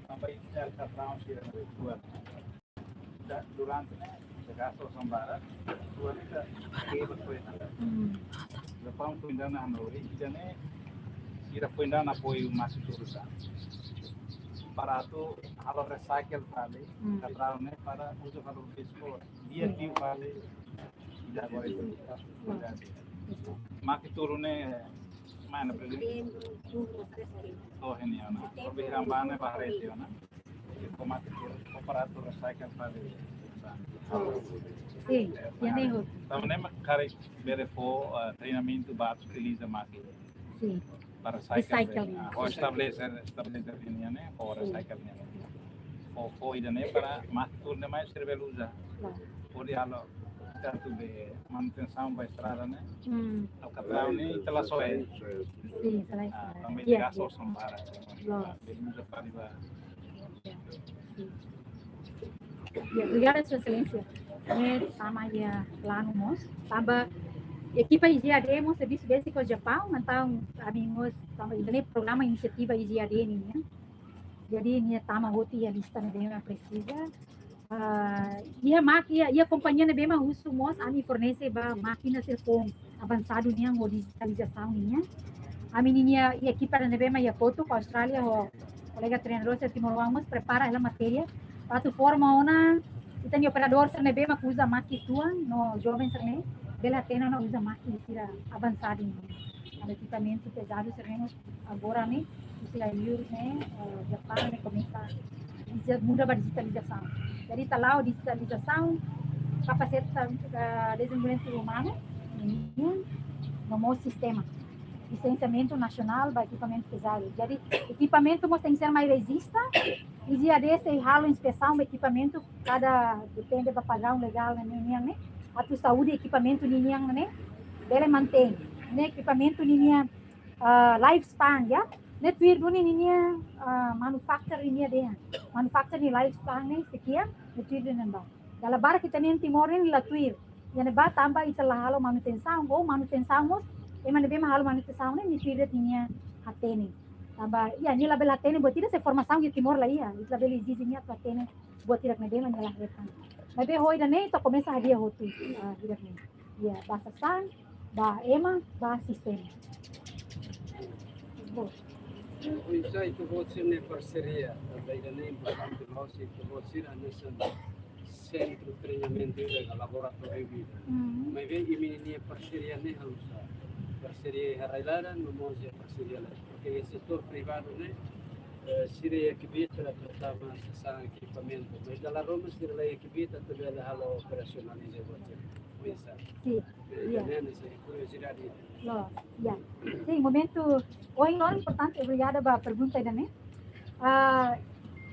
sampai Catrão sira dua durante se gasto sambara dua kita ke foi depois foi andando na noite jane sira foi andando apoio mais turusa para tu halo recycle vale Catrão né para uso halo disco dia tiu vale já agora itu mak turune mana beli oh ini ana berbicara mana bahare itu ana como aparato recycle vale sim yang também cara verifou treinamento para utilizar máquina sim para recycling ou estabelecer linha né ou recycling ou foi né para mais turno mais serve usar por diálogo tanto de manutenção para estrada né o Catrão né telah soal sim selesai também de gasto sambara usa para ya obrigada sua excelência sama ya plano mos tamba equipa IGAD mos serviço básico Japão então amigos tamba ini programa inisiativa IGAD ini ya jadi ini tama hoti ya lista ne bem precisa ia companhia ne bem uso mos ani fornece ba máquinas com avançado nia o digitalização nia a menininha e equipa ne bem ia foto para Austrália o colega treinador se Timor vamos prepara a matéria para tu forma ona e tem operador se ne bem que usa máquina tua no jovens ne bela tena não usa máquina sira avançado o equipamento pesado seremos agora né se aí né Japão né começa muda para digitalização jadi talau digitalização capacidade desenvolvimento humano no nosso sistema licenciamento nacional para equipamento pesado jadi equipamento tem que ser mais resista e dia desse ralo inspeção do equipamento cada depende do padrão legal né a tua saúde equipamento né dele mantém né equipamento lifespan ya né tuir duni manufacturer deh manufacturer lifespan né sekian né tuir nembak dalam barang kita nem Timor ni la tuir yang ba tambah itulah halo manutenção ou manutenção mos emang bem halo manutenção né tuir tinha hatene tambah ya ni la bela hatene buat tidak se formação de Timor lá ia la bela exigia tu hatene buat tidak bem nela retan mas be hoi dane to começa a dia hotu tidak ni ya bahasa sang ba ema ba sistema Isso itu você ne parceria também é importante nós itu você nesse centro de treinamento e laboratório vida mas vem ini parceria ne harus parceria harailara no moja parceria lá porque o setor privado né seria equipita pertama sang equipamento mas dalam Roma seria equipita também ela operacionaliza você sim ya curiosidade ya sim momento hoje é importante obrigada pela pergunta ainda né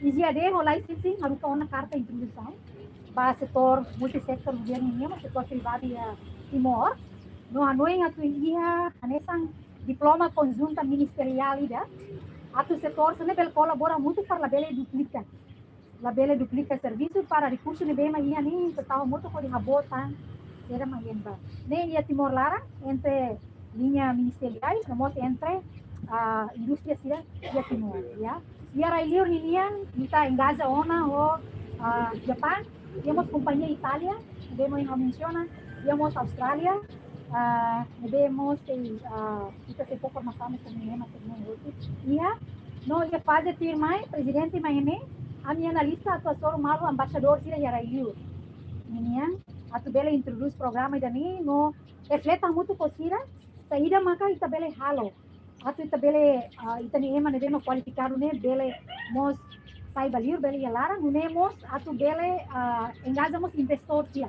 IGAD o licensing harus kau na carta introdução para setor multisector governo ini setor privado ya Timor no hanoi atu ia anesang diploma conjunta ministerial ida atu setor sene bel colabora muito para la bele duplica serviço para recurso ne bem ia ni tahu muito ko di habota era maien ba ne ia Timor Lara entre linha ministeriais nomos entre indústria sira ia Timor ya ia railio linha kita engaja ona o Japão temos companhia Itália vemos em menciona temos Austrália vemos kita se for formação nesse cinema ia no ia fazer ter mais presidente Miami a minha analista atuação malo embaixador sira ia railio minha atu bela introduz programa dani no refleta muito posira saída maka ita bela halo atu ita bela ita ni ema ne qualificado ne bela mos sai balir bela yalara nemos atu bela engajamos investor sia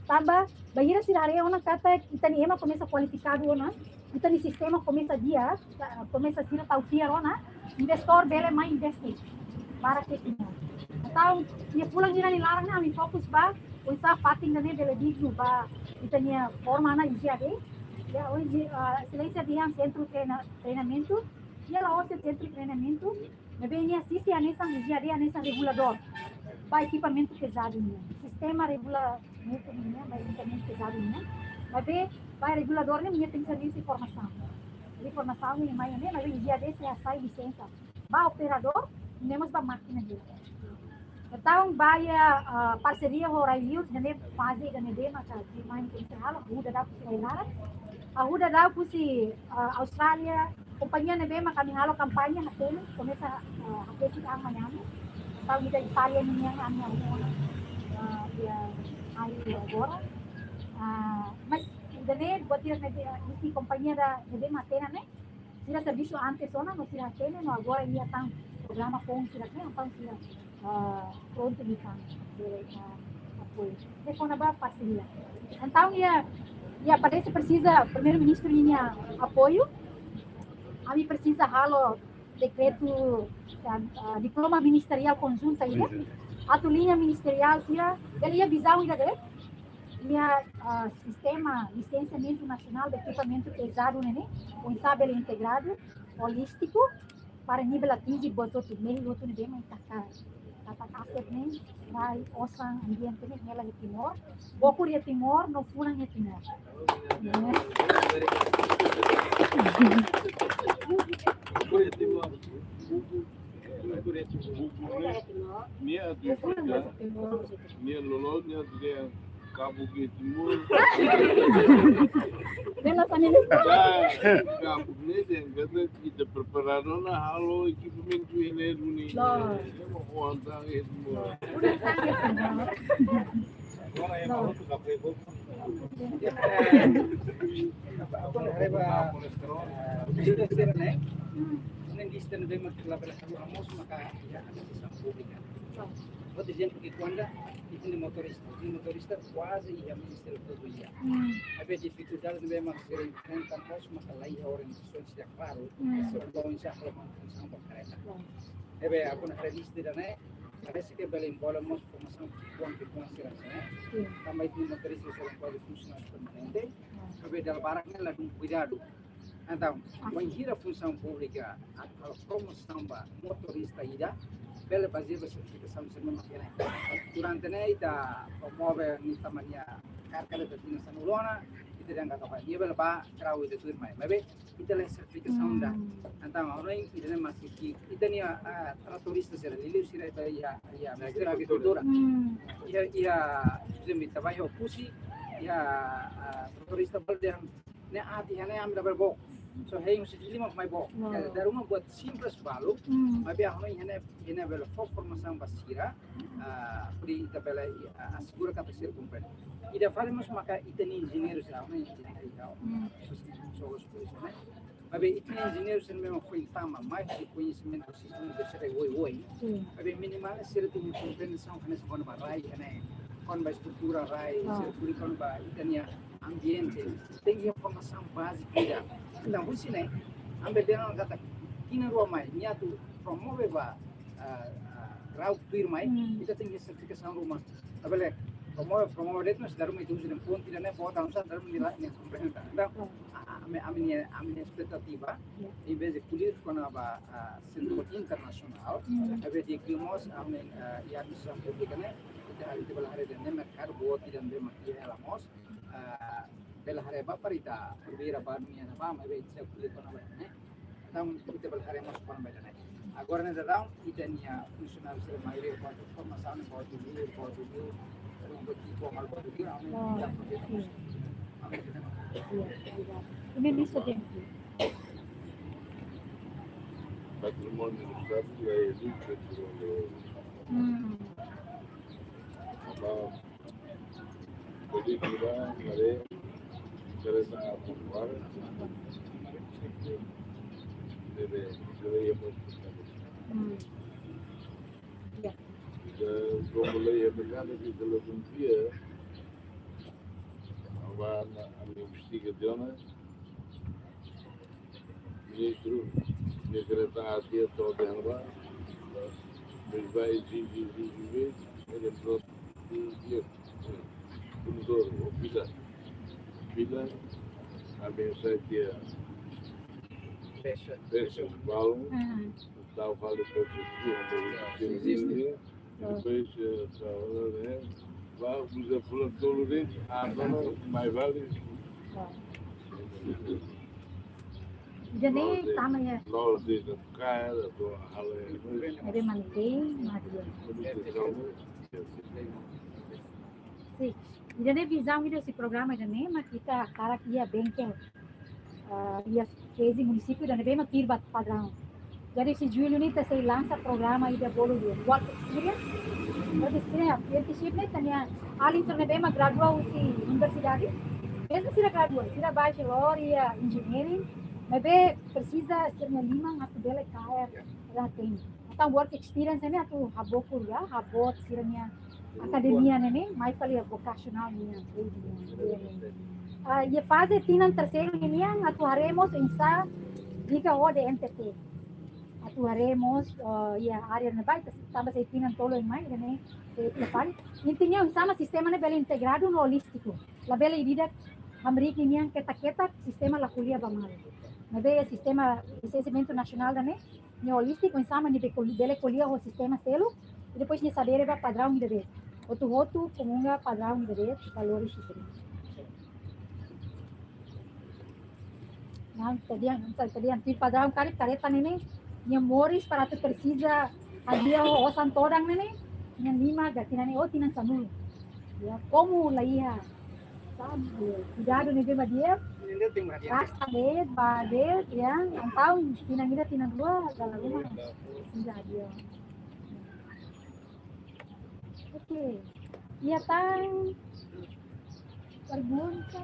tamba bahira sirare ona kata ita ni ema começa qualificado ona ita ni sistema começa dia começa sira taufia ona investor bela mais investe para que então ia pulang ira ni larang na mi fokus ba usaha fating dane bela digno ba itanya forma na IGAD ya hoje excelência dia centro treinamento e ela hoje centro treinamento bem assiste a nessa IGAD a nessa regulador ba equipamento pesado né sistema regulamento né ba equipamento pesado né mas bem ba regulador né minha tem serviço de informação ni mai né mas IGAD se sai licença ba operador temos para máquina dele. Então, vai a parceria Horail, né, fase da Nedema, que vai encerrar, a Ruda da Pusilara. A Ruda da Pusi, Austrália, companhia Nedema, kami halo campanha, até começa a ter amanhã. Então, da Itália, minha aí agora. Mas, dane, buat dia isi companhia da Nedema, até, né? Sila serviço antes, não sila até, não agora ia tão programa com sila, né? Então, sila pronto de apoio. Depois na parceria. Então, parece precisa primeiro-ministro minha apoio. A mim precisa halo decreto diploma ministerial conjunta aí. A linha ministerial sira, ele ia visar ainda dele. Minha sistema licenciamento nacional de equipamento pesado, né? Com saber integrado, holístico, para nível atingir botou tudo meio outro nível mais kata aset nih, vai osang ambiente nih nela di timor, boku di timor, no funang di timor. Minha lolónya dia Cabo de Timor. Bela família. Cabo de Timor, kita prepararam na halo equipamento ini. Orang itu. Agora é maluco da Playbook. Sistem de marketing maka ya ada sistem pública. Vou dizer que quando itu motorista quase ia ministério todo dia. Havia dificuldade de memang sering kampus maka lain organisasi sudah claro sebelum insya Allah função para kereta. Aku nak revista dan parece que belém bola mos formação que consideração. Também itu motorista sering pode funcionar permanente. Havia dalam barangnya lah cuidado. Então, mengira função pública, a promoção da motorista ida, pela base da certificação de semana. Durante a ida, promove nesta manhã carga de destinação urbana, e te dá capaz. E pela base, crau de tudo mais. Mas ita é certificação da. Então, agora ida é mais que ita nem a tratorista ser ali, se era ia ministério da agricultura. Ia exemplo, trabalho pusi, ia tratorista berde ne ati hane am double box. So hey mesti lima mai box. Dari rumah buat simples balu, tapi aku ini bela formação basira, pri ita bela asegura kapasir completo. Ida falamos maka ita ni engenheiro já, né? So tapi ita ni engenheiro sen memang foi tama mais de conhecimento do sistema de ser oi. Tapi minimal ser tu compreensão que nesse quando vai, né? Quando vai estrutura vai, ser quando vai ita ni ambiente, tem informação básica. Então, você né, ambil dengan kata kini rumah ni tu promove ba rau tuir mai, kita tinggi sertifikasi rumah. Apalagi promove itu sudah rumah itu sudah pun tidak nih bawa tahun saat dalam nilai ni pemerintah. Dan amin ekspektativa, ini basic kuliah kena ba sentro internasional, tapi di klimos amin ya bisa publiknya kita hari itu berlari dan mereka buat tidak bermakna elamos. Bela hari parita berbeda barunya nama, mas itu kulit kona banyak. Então kita bela hari mas kona banyak. Agora nada down kita ni funcional ser maioria quanto formação pode vir, um tipo mal pode vir, Ini bisa gente. Patrimônio do Estado é educação. Jadi kita ada kereta popular dari yang como lei americana que pela dia a investigação ministro de secretaria toda ela mas vai exigir ele próprio Kumdor, bila abençoe dia fecha o balão, tal vale para o existe, depois vai usar por todo o dente, mais vale. Idane tama ya. Logo de cara, do ale. Ebe mantém, Maria. Sim. Idane visão desse programa idane mas kita cara que ia bem que ia fez em município idane bem matir padrão. Jadi si Julio ni saya lança programa ida bolo dia work experience. Jadi saya apprenticeship ni tanya alin sana bem gradual si universidade. Mesmo se gradual, se bachelor e engineering, mas precisa ser minha lima ngatu bele kaya lá tem. Então work experience ni atu habo kurga, habo siranya academia ni, mais falei vocational ni. Ia fase tinan terceiro ni atu haremos insa diga o de NTT. Atuaremos área na baita também se tinan tolo em mais né se faz intinya sama sistema ne bela integrado no holístico la bela idida amrik nian keta sistema la kuliah bamal na bela sistema licenciamento nacional né no holístico em sama ni bela kuliah o sistema selo e depois ni saber ba padrão ni deve outro comunga padrão ni deve valores não tadian padrão careta nene yang moris para tu precisa dia osan torang nene yang lima gatinane tinan samul ya como la ia sabe cuidado ni bema dia rasta de bade ya antau tinan dua dalam rumah tidak dia oke ia tang pergunta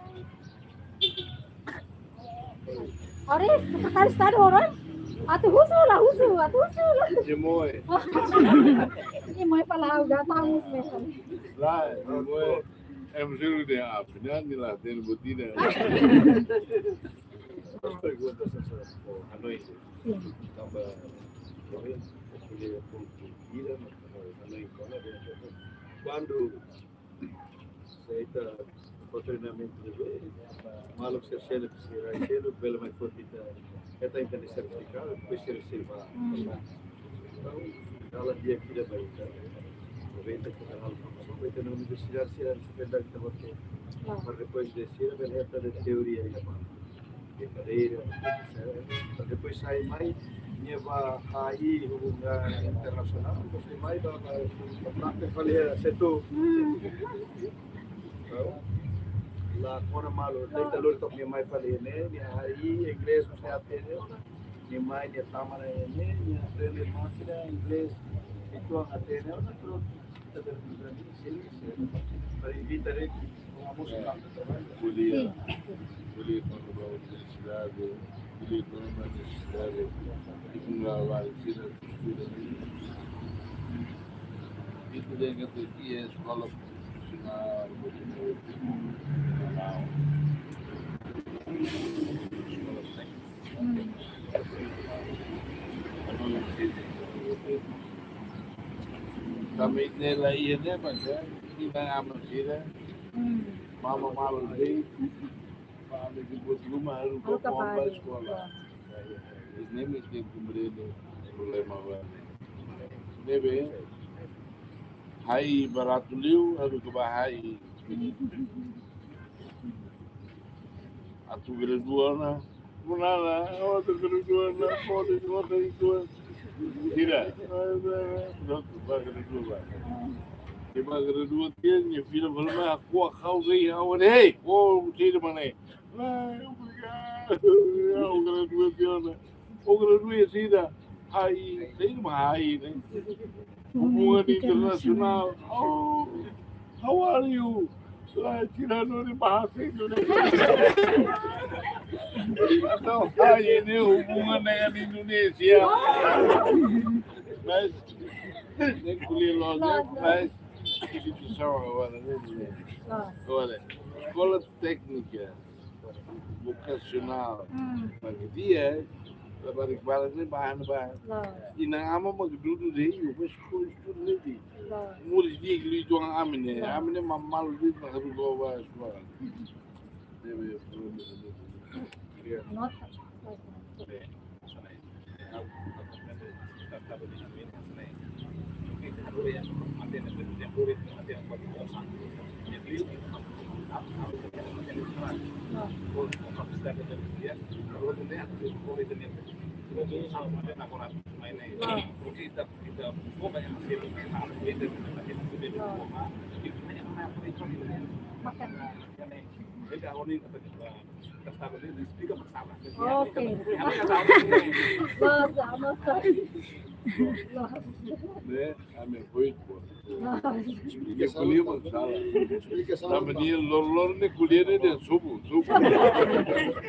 Ores, sekretaris Estado orang Atu husu lah. Jemoe. Ini mau falar udah tahu mesmo. Lá, jemoe. É um jogo de afinal de lá tem botina. As perguntas são à noite. Sim. Tamba correndo, porque cultura, também quando você está o treinamento de vez, malu ser selo que será selo, pelo mais forte kita ingin disertifikat, depois se reserva. Então, kalau dia kita baik, kita kenal sama, kita na universidade se era superior que estava aqui. Mas depois de ser, ele está de teoria aí apa, de cadeira, depois sai mais, leva aí hubungan internasional, depois sai mais para fazer setor. La kona malo dai talor tok ni mai fale ne ni hari inglês no se atende ni mai ni tamana ne ni atende máquina inglês itu atende na pro tader sini para invitar uma música podia quando vai universidade podia quando vai universidade e com a valida itu dia kata dia sekolah profissional Kami nila iya ne bangsa kita aman sila mama malu deh pada dibuat rumah lu kau kembali sekolah ini mesti kemudian problema banget nebe hai baratuliu harus kebahai atu graduana munana outro graduana pode graduar tira não vai graduar que vai graduar tinha filha falou aku kau gay awak hey oh tira mana eu graduar o graduar tira hai tira mai né hubungan internasional oh how are you tirando de bahasa Indonesia. Atau ini hubungan dengan Indonesia. Mas ini kuliah logik, mas itu sama kawan ini. Olha, escola técnica, vocacional, bagi dia balik-balik ni bahan-bahan. Inang ama magdudu deh, mas sekolah lagi. Murid dia geli juang amin mamal dia nak harus bawa sekolah. Dia Nota. Oke. Né? A minha foi, pô. Explica colher uma sala. Na menina, lor ne colher de subo.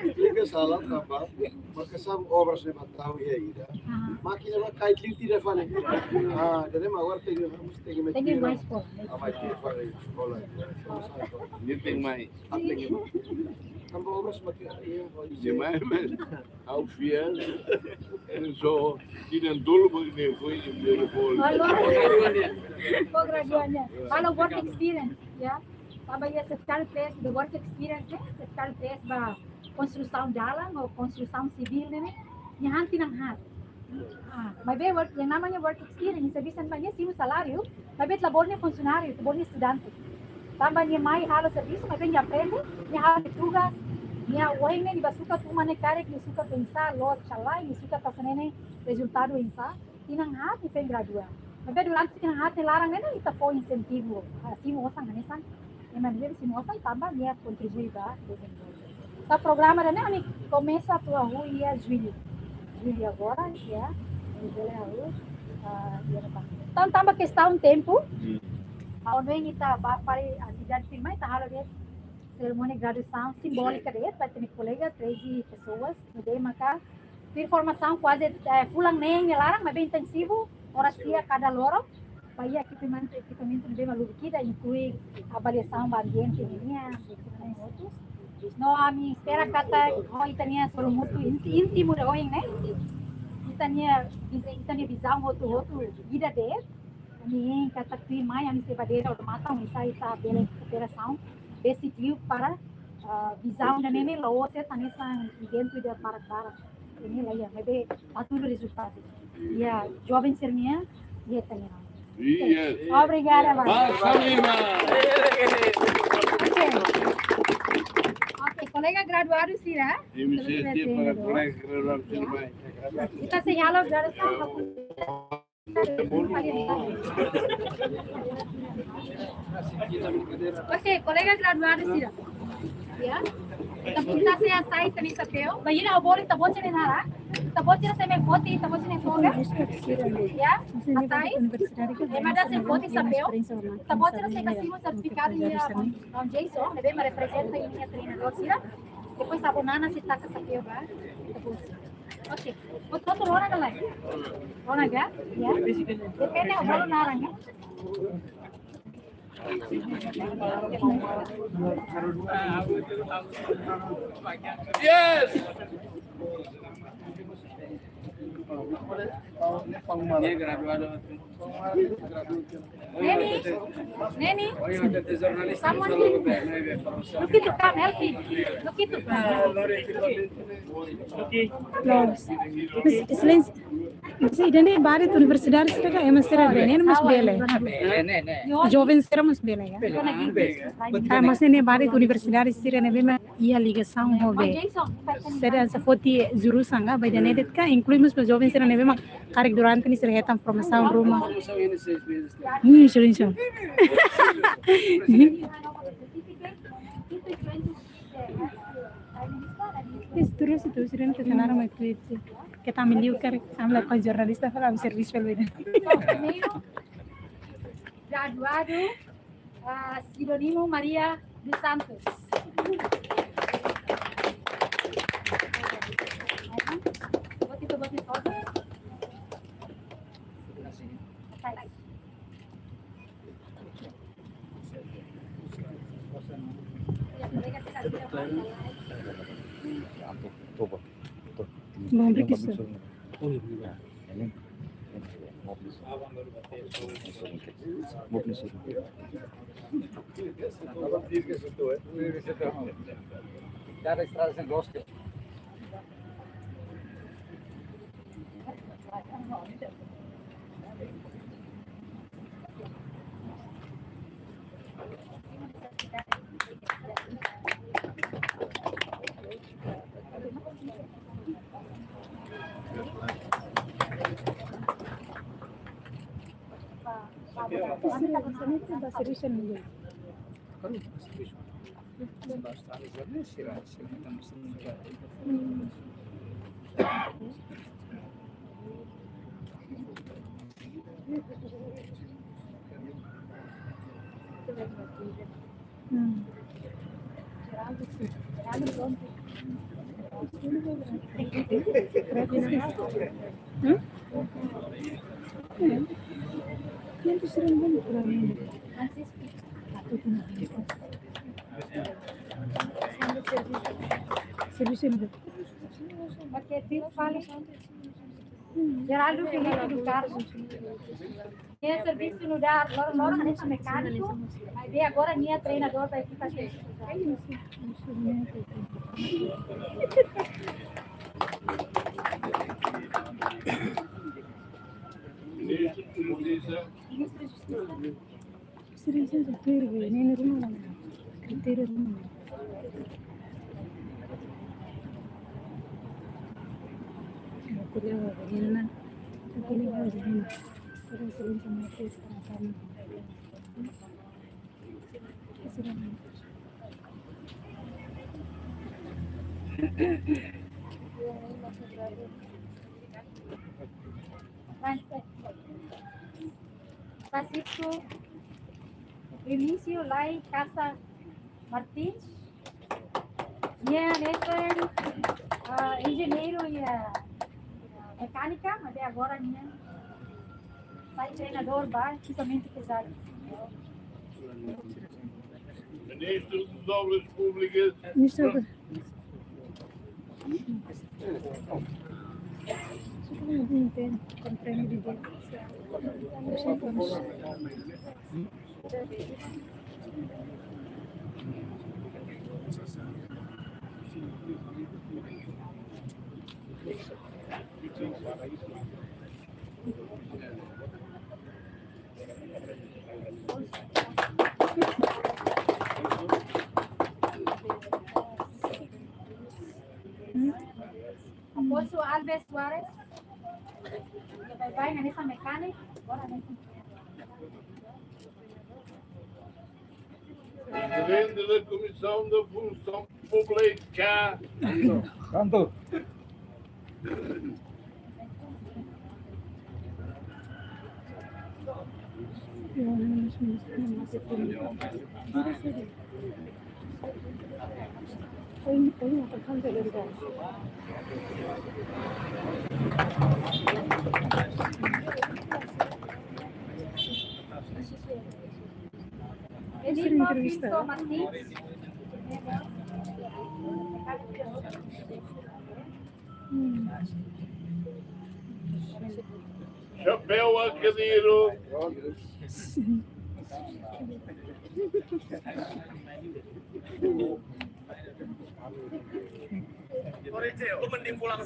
Explica sala tambah. Maka sam obras ne matau ya ida. Makina ma kait li tira fale. Jadi mawar tegi Tegi mais po. Amai tira fale sekolah. Niting mai. Tambah obras makin iya. Mai au fiel. So tidak dulu begini, Halo. Graduannya. Halo work experience, ya. Tambah ya sekali tes the work experience, sekali tes ba construção jalan ou construção civil nih, nyanti nang hat. Mas bem work, yang namanya work experience, bisa bisa namanya sih salário, mas bem labornya funcionário, labornya estudante. Tambah nya mai halo serviço, mas bem aprende, nya halo tugas. Minha mãe nem basuka tu mana cara que suka pensar los chalai ni suka tasanene resultado insa tinang hat ni gradua. Mas durante tinang hat larang nena ita foi incentivo. Assim moça nganesan. Emang dia si moça tambah dia contribui ba desenvolver. Tá programa né ami começa tua rua ia julho. Julho agora ya. Ele dia depan. Então tambah questão tempo. Aonde kita ba para atividade firma ita halo dia cerimônia de graduação simbólica dele, para ter colega, 13 pessoas, no maka informação quase pulang nem larang, mas bem intensivo, horas dia cada loro, aí equipamento bem maluco kita inclui avaliação do ambiente ini, outros. No a mim espera kata itania solo muito íntimo de hoje, né? Itania visão outro vida dele, ani kata que mais a mim se vadeira ou mata um sai tá bela operação decidiu para visão da nene lawa se tanisa dentro da para ini lah ya maybe satu resultado ya jovem serminha ya tanya obrigada ok colega graduado Sira kita senyalo graduação Oke, colega graduado Sira. Ya. Kita saya sai tani sapeo. Bayina obori tabot ni nara. Tabot ni sa me foti, tabot ni foga. Ya. Atai. Mada se foti sapeo. Tabot ni sa kasimo certificado ni Ron Jason, deve me representa em minha treinador Sira. Depois a bonana se taca sapeo ba. Oke. Outro rona na lai. Rona ga? Ya. Depende o bolo narang ya. Yes. Ini graduado. Neni. Someone look it come help me. Look it Mas idane Bharat Universidade sega emasera benen mas bele. Jovens era mas bele ya. Mas ne Bharat Universidade sira ne bema ia ligação hove. Sera essa foti juru sanga badane detka inclui mas jovens era ne bema karek durante ni sira hetam formação Roma. Isso. Terus itu sering kita naram itu kita ambil karek ambil kau jurnalis tak falam servis pelbeda. Graduado Sinônimo Maria dos Santos. Buat itu foto. Bom preguiça. Cara estrada sem gosto. Seriusan juga. Kan serius. Bahasa Australia sirah kita mesti juga. Yang tuh sering banget kurangnya. Seriusan juga. Pakai tip paling. Geraldo Felipe do Carmo. Tinha serviço no dar, Laura nesse mecânico. Aí agora minha treinador da equipe Seriusan supir gue, ini rumah lah. Kriteria rumah. Aku dia begini, aku ni begini. Terus sering sama aku sekarang. Francisco Inicio lá em Casa Martins. Minha nessa engenheiro e mecânica, mas agora minha sai treinador basicamente pesado. Ministro das Obras Públicas. Ministro. Afonso Alves Suarez. Vai nessa mecânica, agora nessa. Presidente da Comissão da Função Pública. Canto. Ele Cristo Martins. Chapéu Alcadeiro. Lu mending pulang.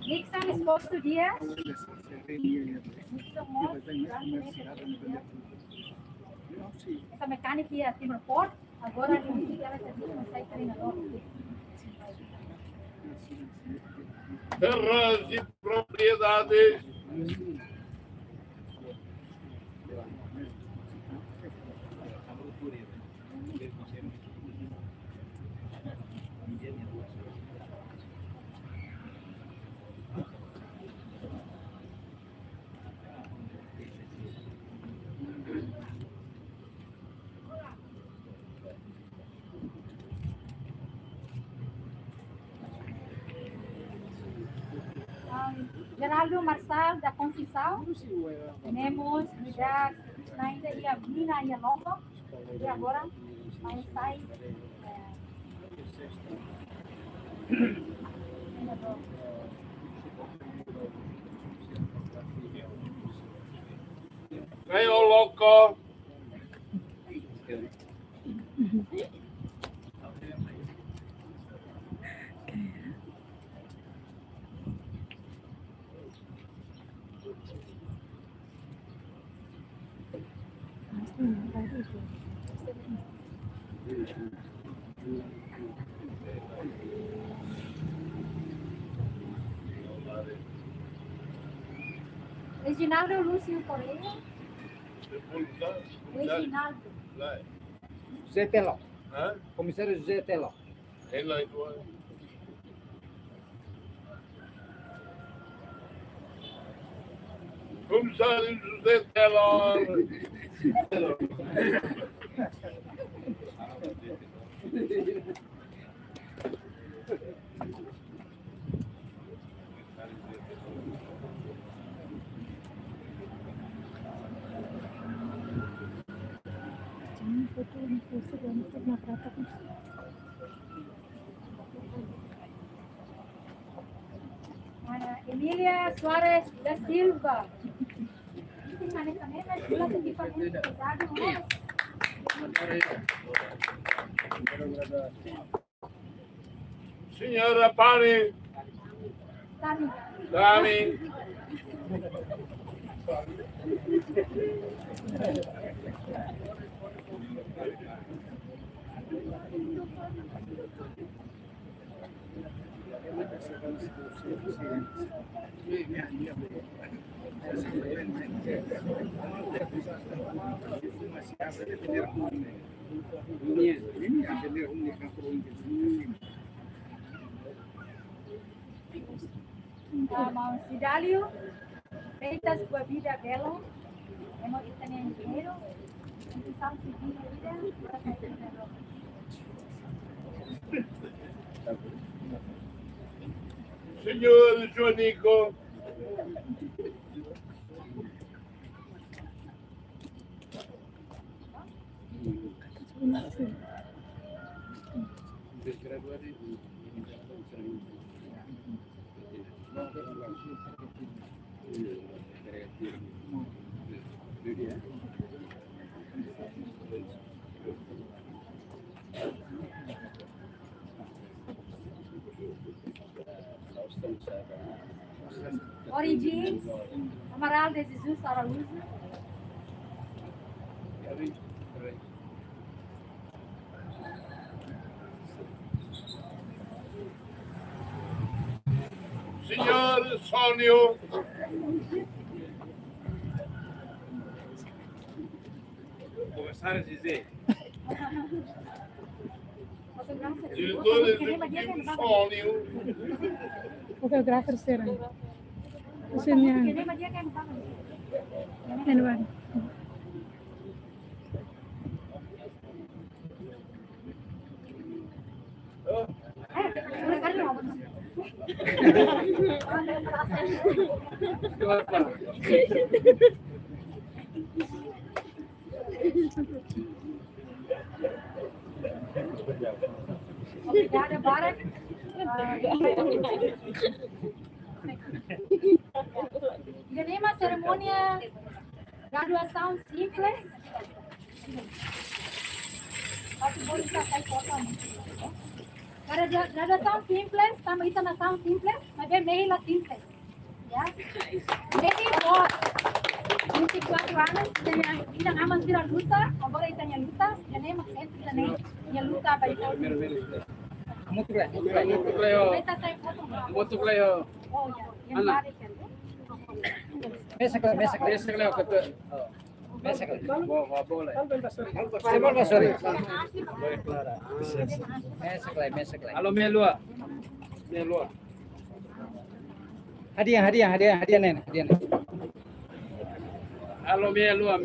Nixon exposto dia. Essa mecânica ia Timor Port, agora ela sai treinador. Terras e propriedades. Geraldo Marçal da Conceição. Temos já ainda e a Mina e a Nova. E agora vai sair. Ganhou louco. Reginaldo Lúcio Correia. Reginaldo. José Teló. Hã? Comissário José Teló. Ele lá igual. Comissário José Teló. Emília Soares da Silva. Caneta neta, gula tinggi pakai pesado, mas. Senhora Pani. Tani. Dani. Cidalio, feitas com a vida dela, hemos de ter dinheiro, empezamos a seguir a vida para sair da Roma. Senhor Joanico. Origins, Amaral de Jesus Araújo. Senhor Sônio. Comissário José. Diretor executivo Sônio. Fotografer sekarang. Mesinnya Januari. Obrigada, Barak. Ganhamos a cerimônia graduação simples. Graduação simples, estamos aí na ação simples, mas é meio simples. Ya. Jadi bos, 24 anos, kita ngaman sila luta, agora kita nya luta, jadi maksudnya kita nya luta baik. Kita saya foto. Oh ya, yang baru kan. Besok lah. Boleh. Sorry. Besok lah. Halo Melua. Hadiah nen. Halo Melua.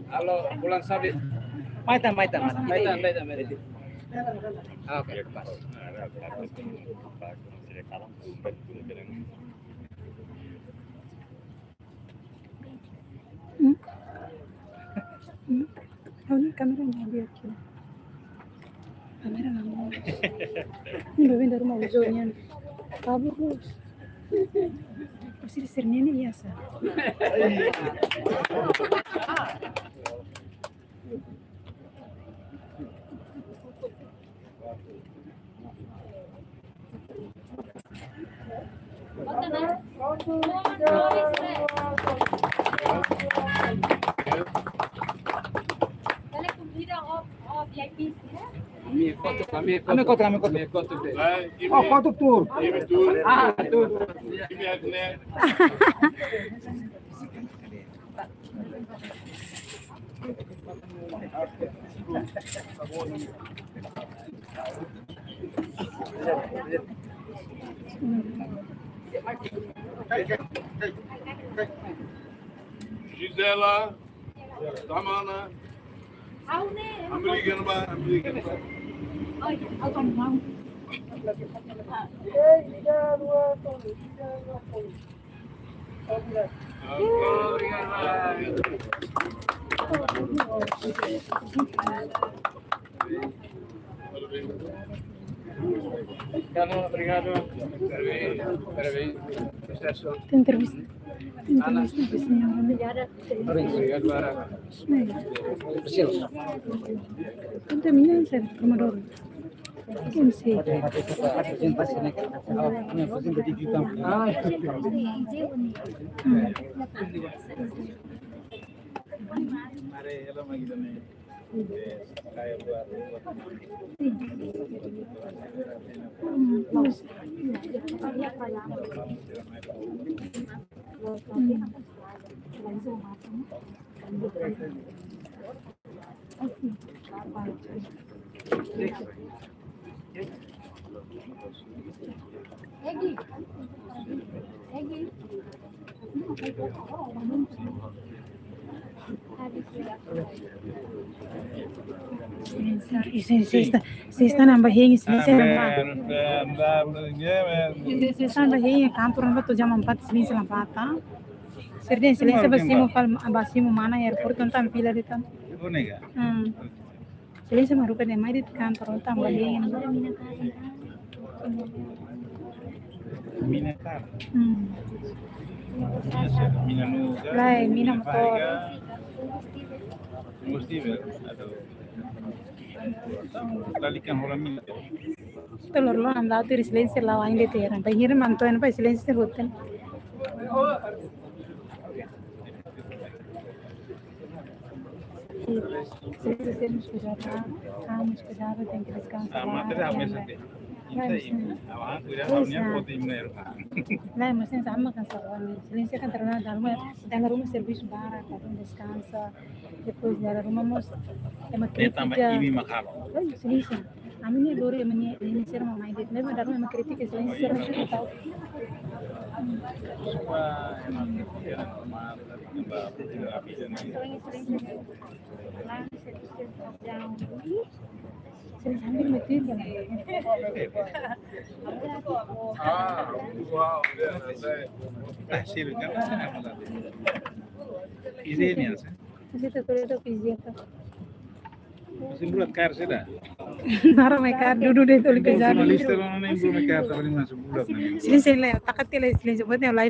Halo Bulan Sabit. Maitan. Oke, pas. Ini kameranya dia kira. Kamera nggak mau. Ini bawa dari rumah ujungnya. Kabur terus. Pasti di sini ini biasa. Oke, nah. Dale comida of VIPs, ya. Kami ikut. Oh, foto tour. Tuh. Gisela, Tamana, American ba? Oh, iya, aku mau. Obrigado. Parabéns. Entrevista. Entrevista di signora. Obrigado, Lara. Quanto milhões é Pomodoro? Quem sei? Mari, hello Magda nih. Kayak buat Egi. Sista nambah hingi sisa nambah hingi kantor nambah tu jam 4 Senin selapata. Serdin silêncio abasimu mana airport ontam fila di tam. Bonega. Silêncio marupa de mai di kantor ontam hingi. Minakar. Mina nuga. Lai mina motor. Combustible atau balikan orang mina. Telur lo anda tu silêncio lá ainda teran. Banheiro manto en pa silêncio roten. Se nos cuidado, tem que descansar. Lá, mas sem sama kan sawan. Silêncio kan terkenal dalam rumah servis barat, kan descansa. Depois dalam rumah mos ema kritika. Silêncio. Amin ni dori emani ini ser mamai det. Lema dalam ema kritika silêncio ser kita tahu. Sering sambil metin kan. Wow, Hasil kan ini ya. Kasi itu pizza. Masih bulat kair sudah. Nara mereka duduk di tuli kejar. Jurnalista orang yang belum kair tapi masih bulat. Silêncio lah, takat lah silêncio buat yang live.